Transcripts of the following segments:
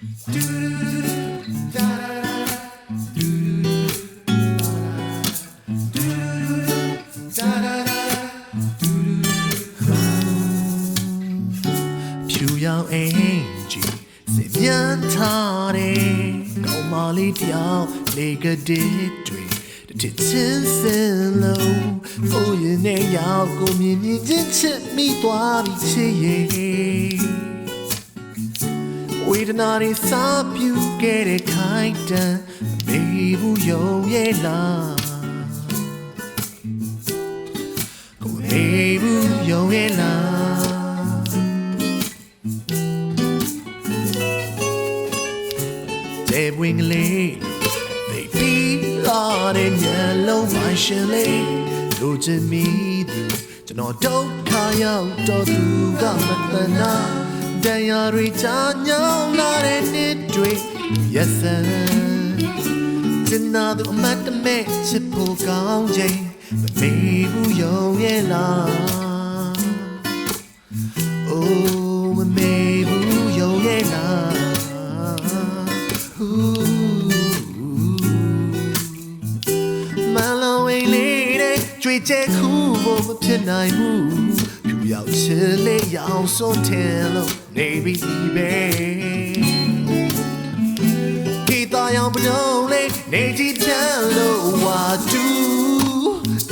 ဖြူရောင်အင်ကြီးစင်မြန်ထားတယ်ကောင်းမလေးတယောက်လေကတဲ့တွေတစ်ချင်းစင်လုံးကိုရင်နဲ့ရောက်ကိုမြင်မြင်ချင်းချစ်မိသွားပြီချစ်ရဲ့ဝေဒနာတွေစားပြူခဲ့တဲ့ခိုင်တန်မေဘူးယုံရဲ့လားကိုမေဘူးယုံရဲ့လားတဲ့ဝင်းကလေးbaby လာတဲ့ညလုံးမရှင်လေးလိုချင်မိသူကျွန်တော်ဒုက္ခရောက်တော့သူကမတနာတရားတွေချာညောင်းလာတဲ့နေ့တွေ yes sir ကျင်နာသူအမတ်တမဲ့ချစ်ဖို့ကောင်းချိန်မမေ့ဘူးယုံရဲ့လား oh မမေ့ဘူးယုံရဲ့လားမလောင်ဝေးလေးတဲ့ကြွေကျဲခုဖို့မဖြစ်နိုင်ဘူးဖြူရောက်ချစ်လေးရောင်စွန်တယ်လို့နေပြီးပဲဒီသားရောင်ပလုံးလေးနေကြည့်ချမ်းလို့ဝါတူ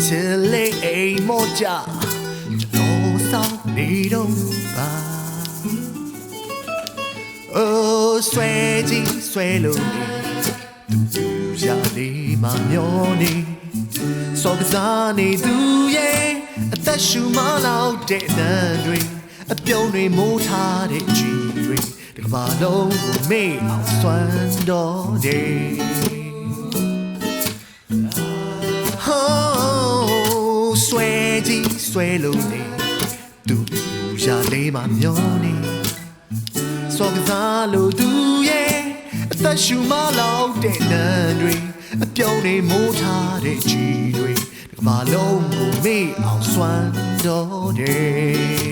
ချစ်လေးအိမ်မောကြကျွန်တော်ဆောင်နေတော့ပါ oh ဆွဲကြည့်ဆွဲလို့သူရလေးမမျောနေစောကစားနေသူရဲ့အသက်ရှူမလောက်တဲ့နန်းတွေအပြုံးတွေမိုးထားတဲ့ကြည်တွေဒီကမ္ဘာလုံးကိုမေ့အောင်စွမ်းတော်တယ် oh ဆွဲကြည့်ဆွဲလို့နေသူရလေးမမျောနေစောကစားလို့သူရဲ့အသက်ရှူမလောက်တဲ့နန်းတွေအပြုံးတွေမိုးထားတဲ့ကြည်တွေဒီကမ္ဘာလုံးကိုမေ့အောင်စွမ်းတော်တယ်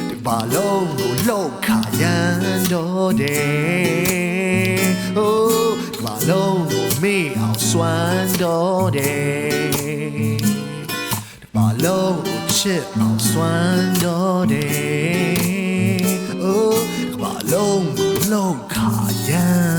ဒီကမ္ဘာလုံးကိုလှုပ်ခါရန်တော်တယ် oh ဒီကမ္ဘာလုံးကိုမေ့အောင်စွမ်းတော်တယ်ဒီကမ္ဘာလုံးကိုချစ်အောင်စွမ်းတော်တယ် oh ကမ္ဘာလုံးကိုလှုပ်ခါရန်